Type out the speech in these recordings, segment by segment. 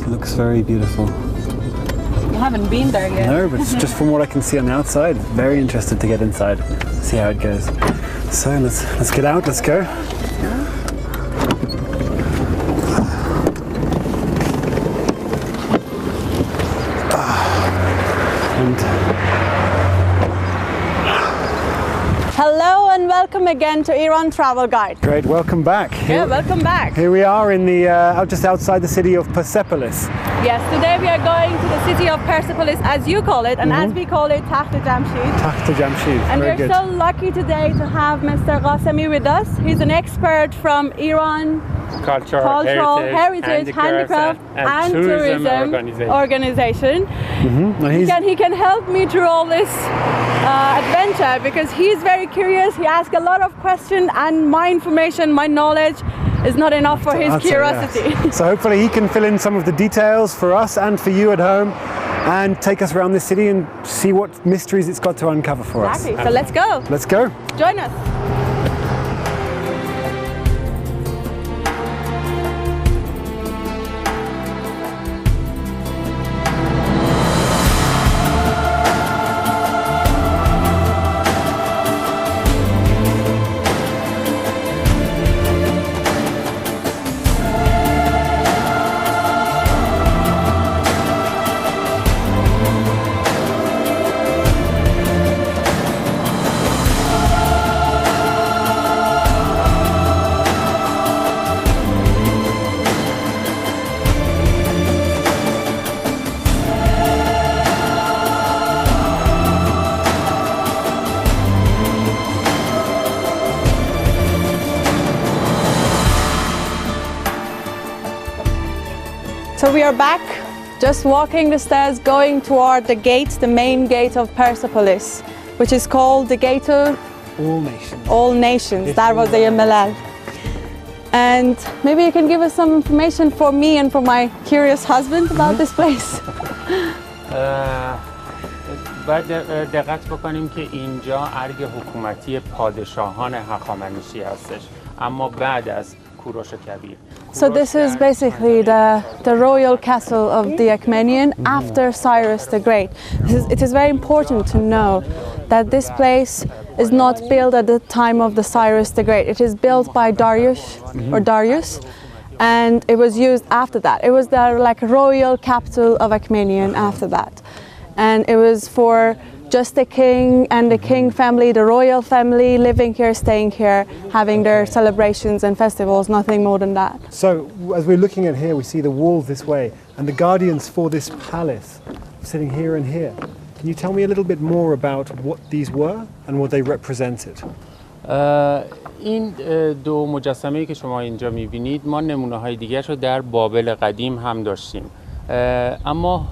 Looks very beautiful. You haven't been there yet. No, but just from what I can see on the outside, very interested to get inside, see how it goes. So let's get out. Let's go. Hello and welcome again to Iran Travel Guide. Great, welcome back. Yeah, welcome back. Here we are in the just outside the city of Persepolis. Yes, today we are going to the city of Persepolis, as you call it, and as we call it, Takht Jamshid. Takht Jamshid. And very we're good. so lucky today to have Mr. Qasemi with us. He's an expert from Iran Cultural Heritage, Handicraft and Tourism Organization. He can help me through all this adventure because he's very curious. He asks a lot of questions, and my information, my knowledge is not enough for his curiosity. Yes. So hopefully he can fill in some of the details for us and for you at home and take us around the city and see what mysteries it's got to uncover for us. Exactly. So let's go. Let's go. Join us. So we are back, just walking the stairs, going toward the gate, the main gate of Persepolis, which is called the Gate of All Nations. All Nations, Darvazeh Milal. And maybe you can give us some information for me and for my curious husband about this place. باید دقت بکنیم که اینجا ارگ حکومتی پادشاهان هخامنشی هستش، اما بعد از کوروش کبیر. So this is basically the royal castle of the Achaemenian after Cyrus the Great. It is very important to know that this place is not built at the time of the Cyrus the Great. It is built by Darius, and it was used after that. It was the royal capital of Achaemenian after that. And it was for just the king and the king family, the royal family living here, staying here, having their celebrations and festivals, nothing more than that. So as we're looking at here, we see the walls this way and the guardians for this palace sitting here and here. Can you tell me a little bit more about what these were and what they represented? این دو مجسمه‌ای که شما اینجا می‌بینید ما نمونه‌های دیگرش رو در بابل قدیم هم داشتیم، اما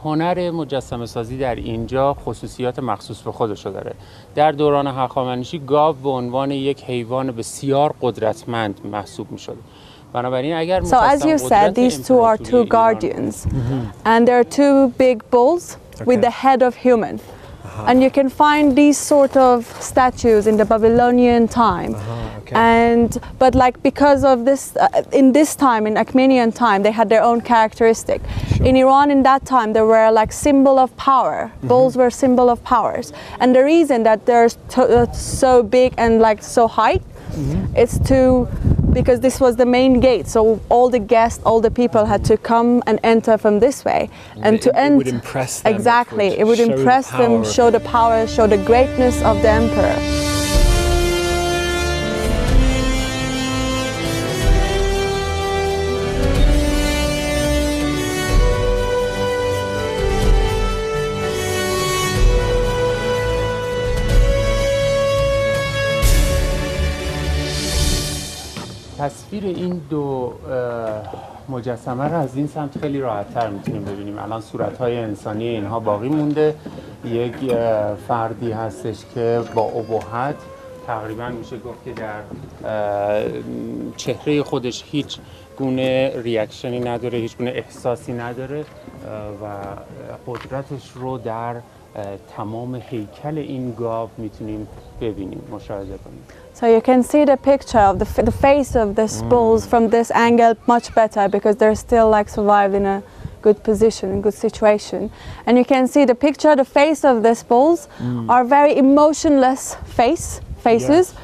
هنر مجسمه سازی در اینجا خصوصیات مخصوص به خودشو داره. در دوران هخامنشی گاو به عنوان یک حیوان بسیار قدرتمند محسوب می‌شد. بنابراین اگر So as you said, these two are two guardians, and there are two big bulls with the head of human. And you can find these sort of statues in the Babylonian time. But because of this, in this time, in Achaemenian time, they had their own characteristic. Sure. In Iran in that time, there were symbol of power. Bulls were symbol of powers. And the reason that they're so big and so high, is because this was the main gate, so all the guests, all the people had to come and enter from this way, and to enter. It would impress them. Exactly, it would impress them, show the power, show the greatness of the emperor. تصویر این دو مجسمه رو از این سمت خیلی راحت‌تر میتونیم ببینیم. الان صورت‌های انسانی اینها باقی مونده. یک فردی هستش که با ابهت تقریبا میشه گفت که در چهره خودش هیچ گونه ریاکشنی نداره، هیچ گونه احساسی نداره و قدرتش رو در تمام هیکل این گاو میتونیم ببینیم، مشاهده کنیم. So you can see the picture of the face of this bulls from this angle much better because they're still like survived in a good position, in good situation. And you can see the picture, the face of these bulls are very emotionless faces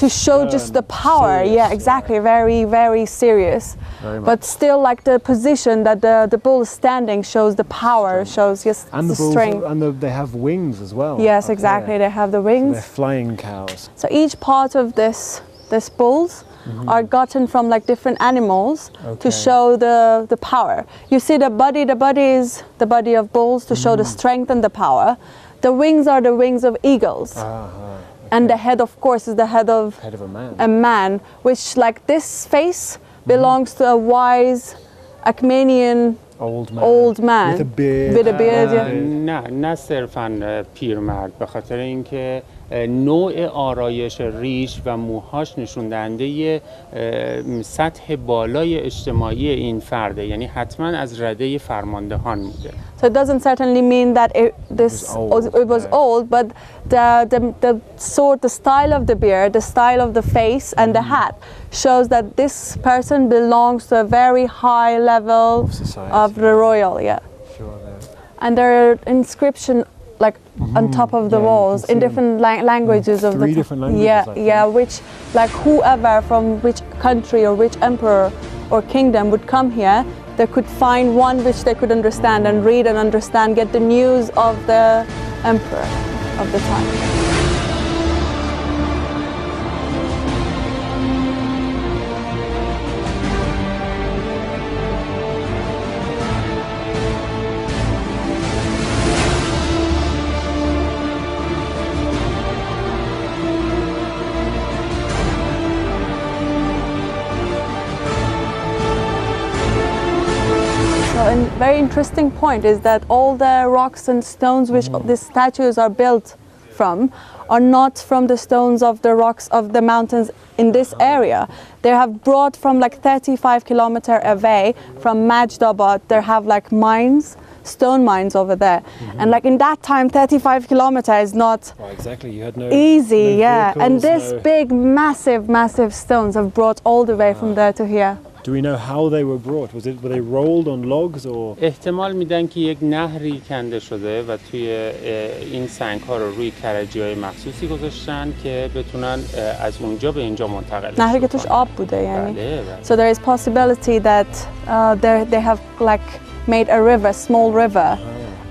to show just the power. Serious, yeah, exactly. Very, very serious. Very but still like the position that the bull is standing shows the power, shows just And the the bulls, strength. and they have wings as well. Yes, up exactly. here. They have the So wings. they're flying cows. So each part of this bulls are gotten from like different animals to show the power. You see the body is the body of bulls to show the strength and the power. The wings are the wings of eagles. And the head, of course, is the head of a man, which like this face belongs to a wise Achaemenian old man with a beard. With a beard, yeah. نه صرفاً پیرمرد، به خاطر اینکه نوع آرایش ریش و موهاش نشون دهنده سطح بالای اجتماعی این فرده، یعنی حتما از رده فرماندهان بوده. So it doesn't certainly mean that it was old, but the style of the beard, the style of the face and the hat shows that this person belongs to a very high level of the royal, yeah. Sure, And there are inscription like on top of the walls in different languages of Three different languages, yeah, which like whoever from which country or which emperor or kingdom would come here, they could find one which they could understand and read and understand, get the news of the emperor of the time. A very interesting point is that all the rocks and stones which these statues are built from are not from the stones of the rocks of the mountains in this area. They have brought from like 35 kilometers away from Majdabad. They have like mines, stone mines over there. And like in that time 35 kilometers is not exactly. You had no easy, no yeah. vehicles, And this big massive stones have brought all the way from there to here. Do we know how they were brought? Were they rolled on logs or? احتمال میدن که یک نهری کنده شده و توی این سنگ‌ها رو روی کرجی‌های مخصوصی گذاشتن که بتونن از اونجا به اینجا منتقل بشن. نهری که توش آب بوده یعنی. بله. So there is possibility that they have like made a river, small river,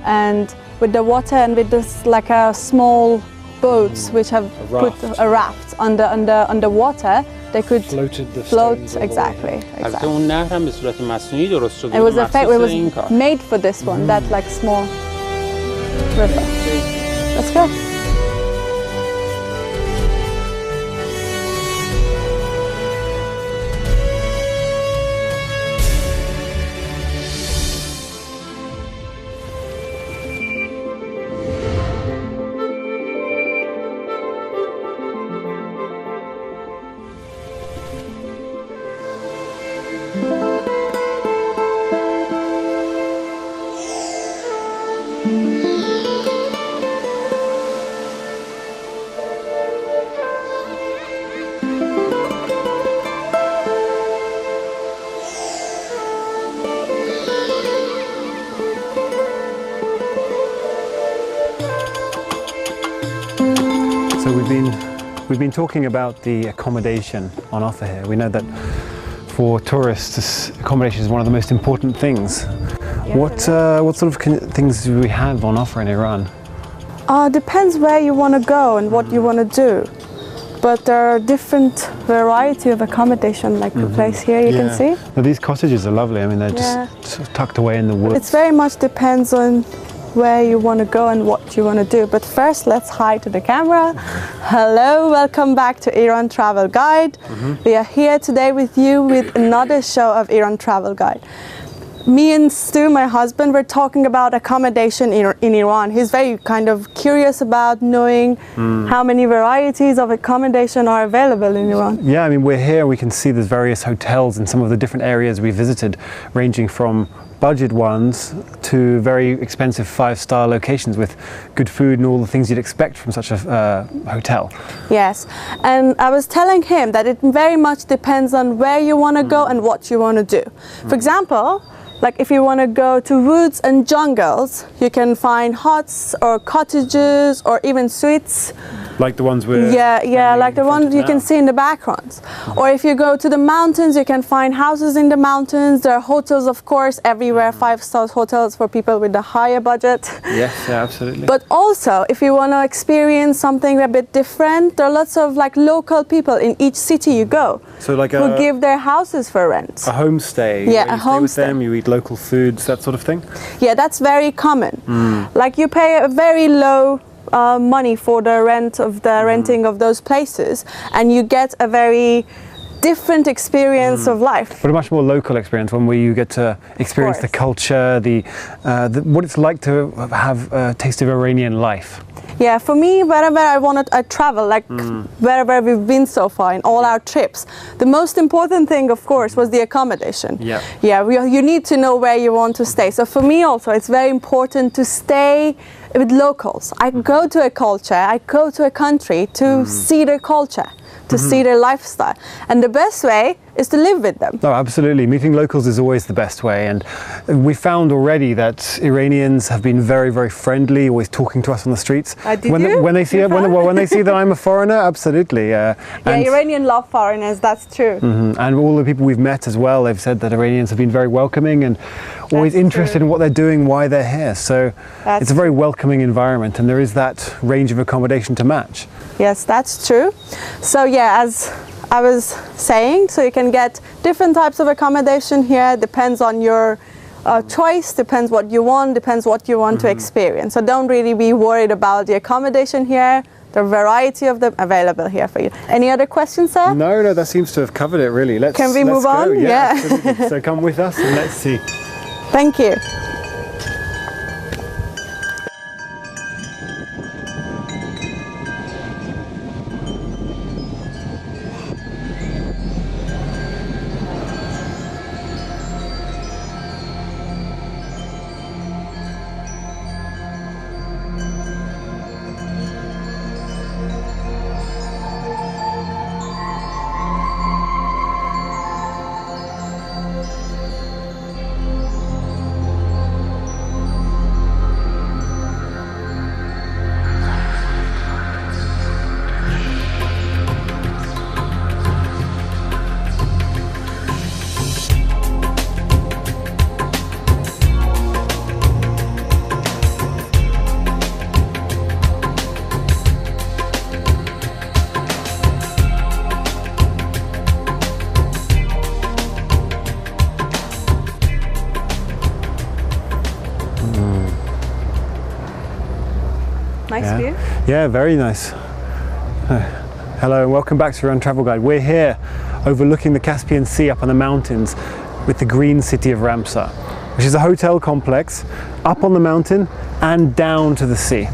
and with the water and with this like a small boats which have put a raft on the water. They could float exactly. البته اون نهر هم به صورت مصنوعی درست شده. It was made for this one, that like small river. Let's go. So we've been talking about the accommodation on offer here. We know that for tourists, accommodation is one of the most important things. What sort of things do we have on offer in Iran? Depends where you want to go and what you want to do. But there are different variety of accommodation, like the place here you can see. Now, these cottages are lovely. I mean, they're just sort of tucked away in the woods. It's very much depends on where you want to go and what you want to do. But first, let's hi to the camera. Hello, welcome back to Iran Travel Guide. We are here today with you with another show of Iran Travel Guide. me and Stu, my husband, were talking about accommodation in Iran. He's very kind of curious about knowing how many varieties of accommodation are available in Iran. Yeah, I mean, we're here, we can see there's various hotels in some of the different areas we visited, ranging from budget ones to very expensive 5-star locations with good food and all the things you'd expect from such a hotel. Yes, and I was telling him that it very much depends on where you want to go and what you want to do. For example, like if you want to go to woods and jungles, you can find huts or cottages or even suites. Like the ones we're like the ones you can see in the backgrounds. Or if you go to the mountains, you can find houses in the mountains. There are hotels, of course, everywhere, 5-star hotels for people with a higher budget. Yes, yeah, absolutely. But also, if you want to experience something a bit different, there are lots of like local people in each city you go. So like who give their houses for rent. A homestay. Yeah, you stay with them, you eat local foods, that sort of thing? Yeah, that's very common. Like you pay a very low money for the rent of the renting of those places, and you get a very different experience of life. But a much more local experience, one where you get to experience the culture, the what it's like to have a taste of Iranian life. Yeah, for me, wherever I travel, like wherever we've been so far in all our trips, the most important thing, of course, was the accommodation. Yeah. Yeah, you need to know where you want to stay. So for me also, it's very important to stay with locals. I go to a culture, I go to a country to see their culture, to see their lifestyle. And the best way is to live with them. No, absolutely. Meeting locals is always the best way. And we found already that Iranians have been very, very friendly, always talking to us on the streets. When they see that I'm a foreigner, absolutely. Iranian love foreigners, that's true. And all the people we've met as well, they've said that Iranians have been very welcoming and always interested in what they're doing, why they're here. So it's a very welcoming environment, and there is that range of accommodation to match. Yes, that's true. So yeah, as I was saying, so you can get different types of accommodation here. Depends on your choice, depends what you want, depends what you want to experience. So don't really be worried about the accommodation here. There are a variety of them available here for you. Any other questions, sir? No, that seems to have covered it really. Can we move on? Go. Yeah. Absolutely. So come with us and let's see. Thank you. Nice view? Yeah, very nice. Hello and welcome back to Iran Travel Guide. We're here overlooking the Caspian Sea up on the mountains with the green city of Ramsar, which is a hotel complex up on the mountain and down to the sea.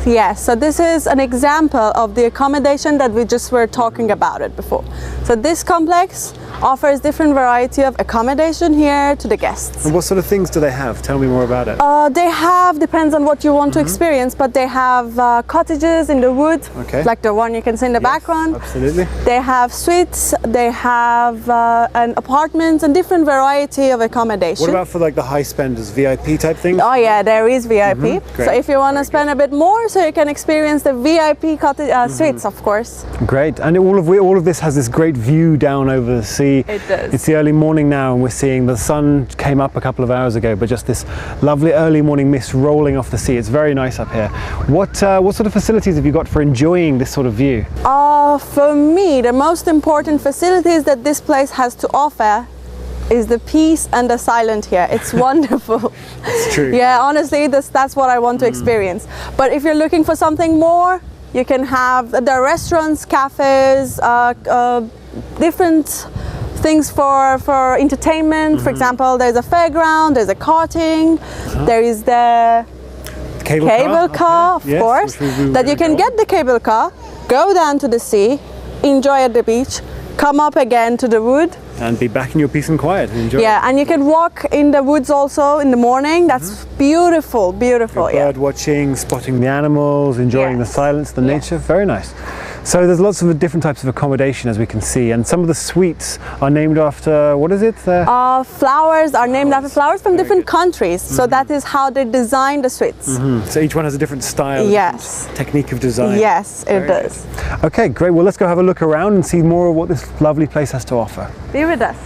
Yes, so this is an example of the accommodation that we just were talking about it before. So this complex offers different variety of accommodation here to the guests. And what sort of things do they have? Tell me more about it. They have, depends on what you want to experience, but they have cottages in the wood, like the one you can see in the background. Absolutely. They have suites, they have an apartments and different variety of accommodation. What about for like the high spenders, VIP type things? Oh yeah, there is VIP. So if you want to spend a bit more, so you can experience the VIP cottage suites, of course. Great, and all of this has this great view down over the sea. It does. It's the early morning now and we're seeing the sun came up a couple of hours ago, but just this lovely early morning mist rolling off the sea. It's very nice up here. What sort of facilities have you got for enjoying this sort of view? For me, the most important facilities that this place has to offer is the peace and the silence here. It's wonderful. It's true. Yeah, honestly, that's what I want to experience. But if you're looking for something more, you can have the restaurants, cafes, different things for entertainment. For example, there's a fairground, there's a karting, there is the cable car, of course, that you can get the cable car, go down to the sea, enjoy at the beach, come up again to the wood. And be back in your peace and quiet and enjoy. Yeah, and you can walk in the woods also in the morning. That's beautiful, beautiful. Bird watching, spotting the animals, enjoying the silence, the nature. Very nice. So there's lots of different types of accommodation, as we can see, and some of the suites are named after, what is it? Flowers are named after flowers from different countries. So that is how they design the suites. So each one has a different style, different technique of design. Yes, it does. Okay, great. Well, let's go have a look around and see more of what this lovely place has to offer. Be with us.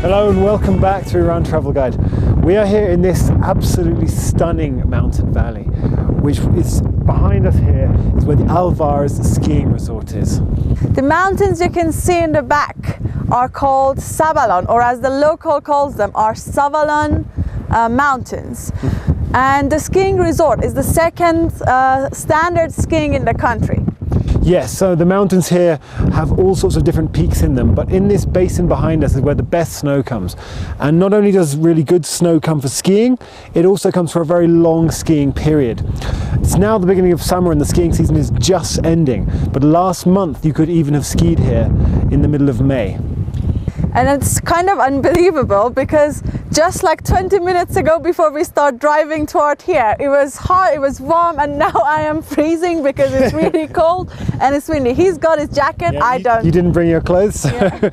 Hello and welcome back to Iran Travel Guide. We are here in this absolutely stunning mountain valley, which is behind us here is where the Alvars skiing resort is. The mountains you can see in the back are called Savalon, or as the local calls them, are Savalon Mountains. And the skiing resort is the second standard skiing in the country. Yes, so the mountains here have all sorts of different peaks in them, but in this basin behind us is where the best snow comes. And not only does really good snow come for skiing, it also comes for a very long skiing period. It's now the beginning of summer and the skiing season is just ending, but last month you could even have skied here in the middle of May. And it's kind of unbelievable because just like 20 minutes ago before we start driving toward here, it was hot, it was warm, and now I am freezing because it's really cold and it's windy. He's got his jacket, I don't. You didn't bring your clothes? Yeah.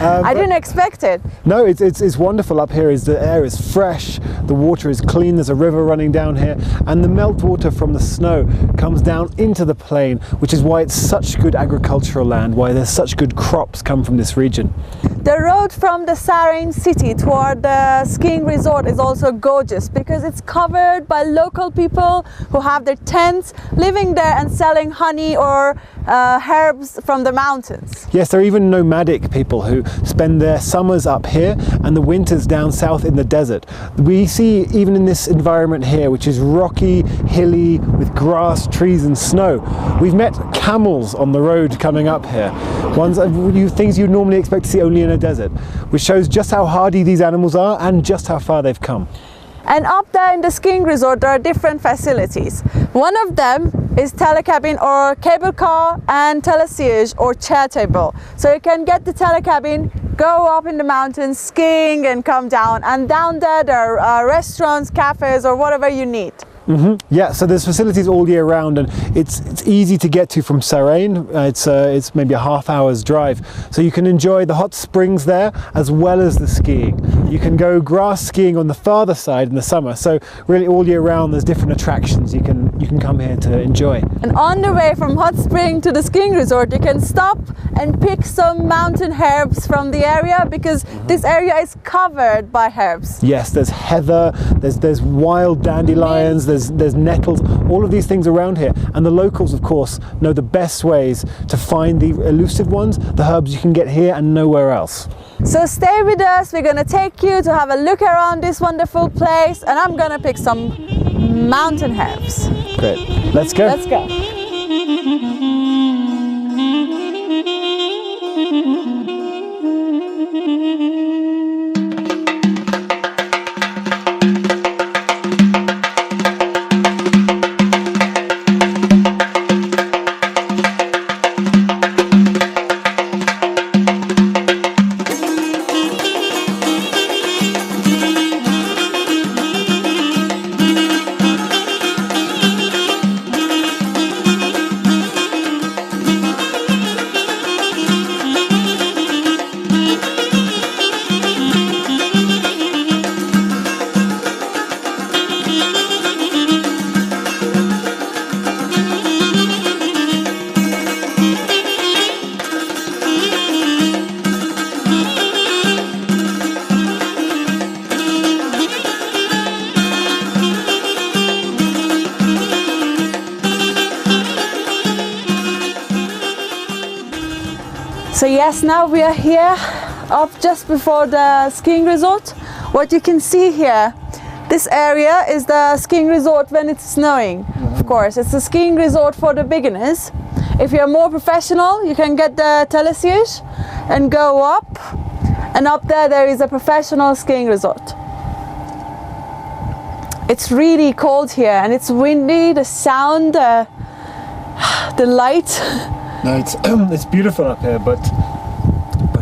I didn't expect it. No, it's wonderful up here. The air is fresh, the water is clean, there's a river running down here, and the meltwater from the snow comes down into the plain, which is why it's such good agricultural land, why there's such good crops come from this region. The road from the Sarin city toward the skiing resort is also gorgeous because it's covered by local people who have their tents, living there and selling honey or herbs from the mountains. Yes, there are even nomadic people who spend their summers up here and the winters down south in the desert. We see even in this environment here, which is rocky, hilly, with grass, trees and snow, we've met camels on the road coming up here. Things you'd normally expect to see only in a desert, which shows just how hardy these animals are and just how far they've come. And up there in the skiing resort, there are different facilities. One of them is telecabin or cable car and telesiège or chair table. So you can get the telecabin, go up in the mountains skiing and come down. And down there, there are restaurants, cafes or whatever you need. Yeah, so there's facilities all year round, and it's easy to get to from Sarain. It's maybe a half hour's drive, so you can enjoy the hot springs there as well as the skiing. You can go grass skiing on the farther side in the summer, so really all year round there's different attractions you can come here to enjoy. And on the way from hot spring to the skiing resort, you can stop and pick some mountain herbs from the area, because this area is covered by herbs. Yes, there's heather, there's wild dandelions, there's nettles, all of these things around here, and the locals of course know the best ways to find the elusive ones, the herbs you can get here and nowhere else. So stay with us, we're gonna take you to have a look around this wonderful place, and I'm gonna pick some mountain herbs. Great, let's go. Let's go. So yes, now we are here up just before the skiing resort. What you can see here, this area is the skiing resort when it's snowing. Of course, it's a skiing resort for the beginners. If you're more professional, you can get the telesiège and go up. And up there is a professional skiing resort. It's really cold here and it's windy, the sound, the light. No, it's beautiful up here, but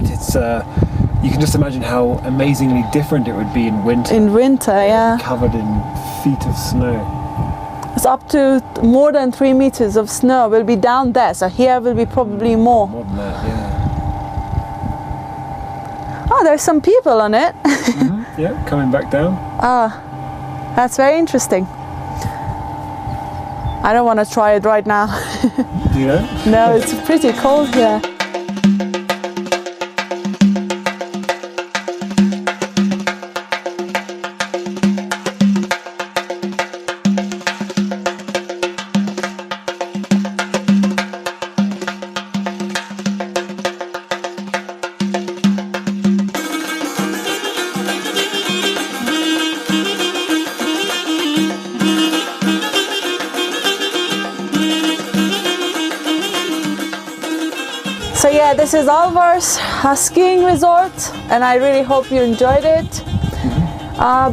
it's you can just imagine how amazingly different it would be in winter. In winter, yeah. Covered in feet of snow. It's up to more than 3 meters of snow will be down there, so here will be probably more. More than that, yeah. Oh, there's some people on it. Yeah, coming back down. That's very interesting. I don't want to try it right now. Do you know? No, it's pretty cold here. So yeah, this is Alvar's skiing resort, and I really hope you enjoyed it.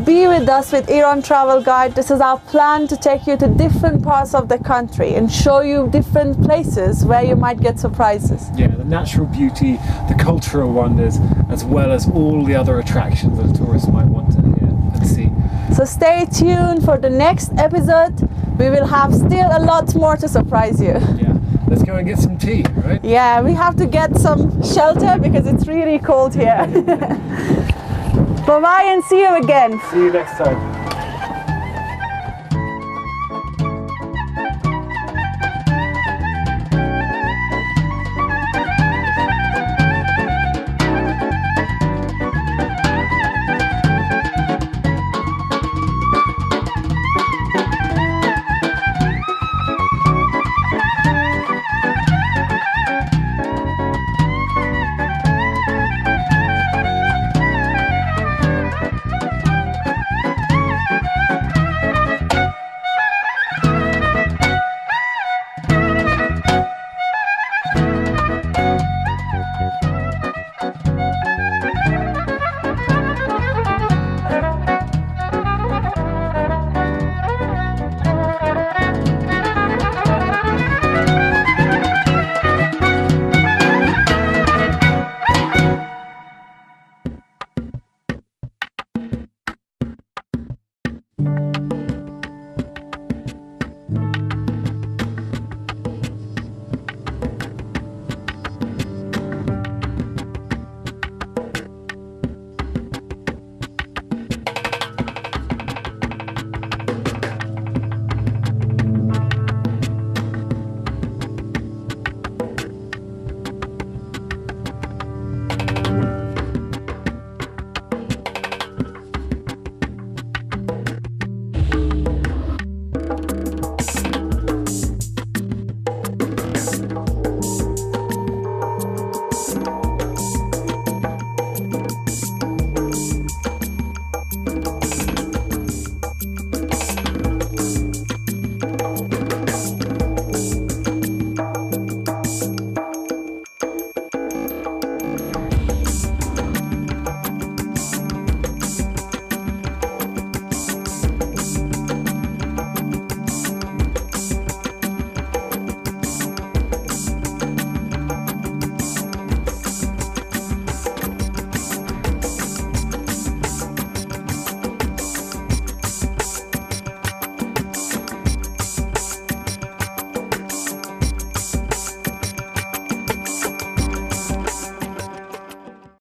Be with us with Iran Travel Guide. This is our plan to take you to different parts of the country and show you different places where you might get surprises. Yeah, the natural beauty, the cultural wonders, as well as all the other attractions that a tourist might want to hear and see. So stay tuned for the next episode. We will have still a lot more to surprise you. Yeah. Let's go and get some tea, right? Yeah, we have to get some shelter because it's really cold here. Bye-bye and see you again. See you next time.